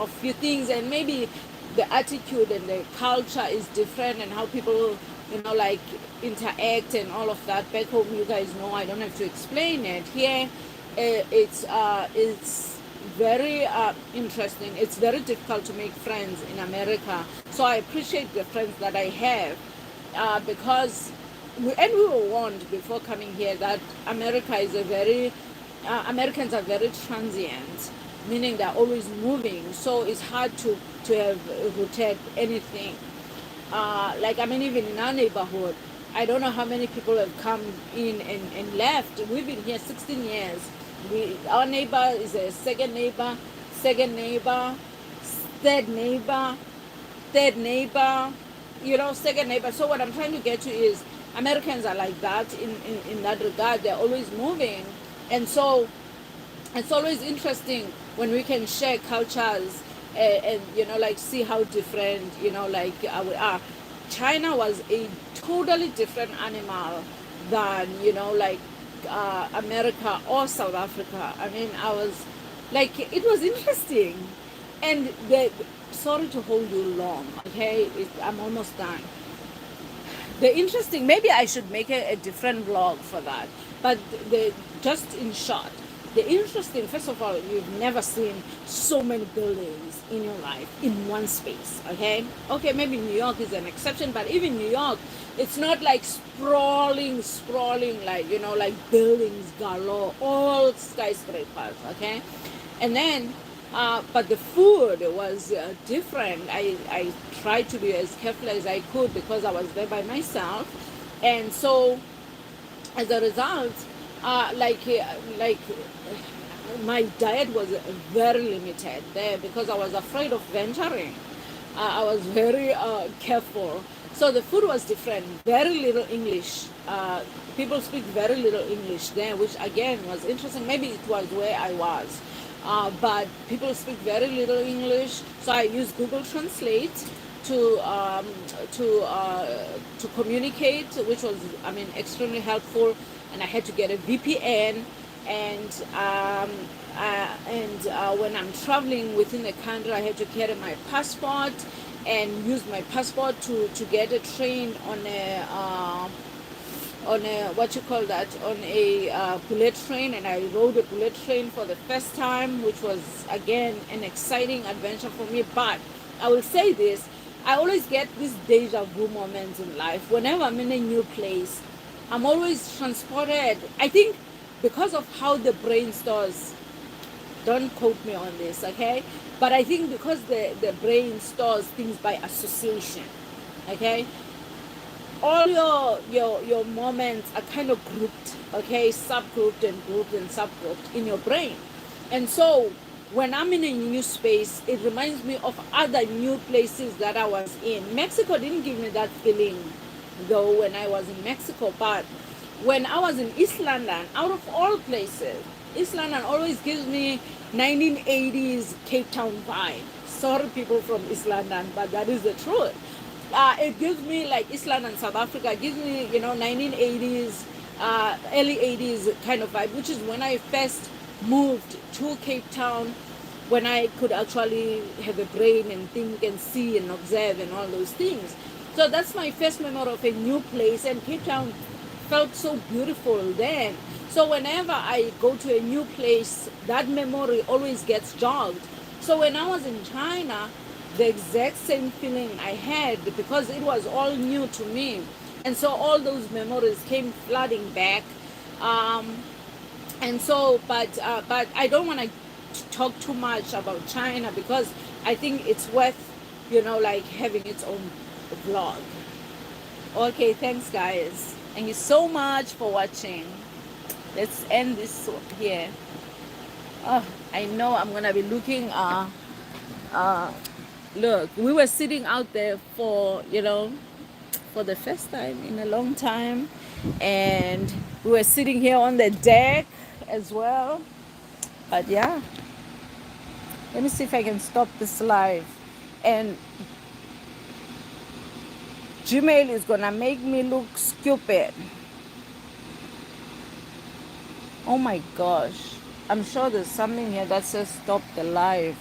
of few things, and maybe the attitude and the culture is different, and how people, like interact and all of that. Back home, you guys know, I don't have to explain it. Here, it's very interesting. It's very difficult to make friends in America. So I appreciate the friends that I have, because we were warned before coming here that America is a very Americans are very transient, meaning they're always moving. So it's hard to have rooted anything. Like, I mean, even in our neighborhood, I don't know how many people have come in and left. We've been here 16 years. Our neighbor is a second neighbor, third neighbor, third neighbor, second neighbor. So what I'm trying to get to is Americans are like that in that regard. They're always moving. And so it's always interesting when we can share cultures, and like, see how different, like, we are. China was a totally different animal than, like, America or South Africa. I mean, I was like, it was interesting. And sorry to hold you long, okay? I'm almost done. The interesting, maybe I should make a different vlog for that. But just in short, the interesting, first of all, you've never seen so many buildings in your life in one space, okay? Okay, maybe New York is an exception, but even New York, it's not like sprawling, like, like buildings galore, all skyscrapers, okay? And then, but the food was different. I tried to be as careful as I could because I was there by myself. And so, as a result, like my diet was very limited there because I was afraid of venturing. I was very careful. So the food was different. Very little English. People speak very little English there, which again was interesting. Maybe it was where I was. But people speak very little English. So I used Google Translate to communicate, which was, I mean, extremely helpful. And I had to get a VPN, and when I'm traveling within the country, I had to carry my passport and use my passport to get a train on a what you call that, on a bullet train. And I rode a bullet train for the first time, which was again an exciting adventure for me. But I will say this, I always get these deja vu moments in life. Whenever I'm in a new place, I'm always transported. I think because of how the brain stores, don't quote me on this, okay? But I think because the brain stores things by association, okay? All your moments are kind of grouped, okay? Subgrouped and grouped and subgrouped in your brain. And so when I'm in a new space, it reminds me of other new places that I was in. Mexico didn't give me that feeling, though, when I was in Mexico. But when I was in East London, out of all places, East London always gives me 1980s Cape Town vibe. Sorry, people from East London, but that is the truth. It gives me, like, East London, South Africa, gives me, 1980s, early 80s kind of vibe, which is when I first moved to Cape Town, when I could actually have a brain and think and see and observe and all those things. So that's my first memory of a new place, and Cape Town felt so beautiful then. So whenever I go to a new place, that memory always gets jogged. So when I was in China, the exact same feeling I had, because it was all new to me. And so all those memories came flooding back. And so, but I don't want to talk too much about China, because I think it's worth, like, having its own vlog. Okay, thanks guys. Thank you so much for watching. Let's end this here. Oh, I know I'm gonna be looking. Look, we were sitting out there for for the first time in a long time, and we were sitting here on the deck as well. But yeah, let me see if I can stop this live. And Gmail is gonna make me look stupid. Oh my gosh, I'm sure there's something here that says stop the live.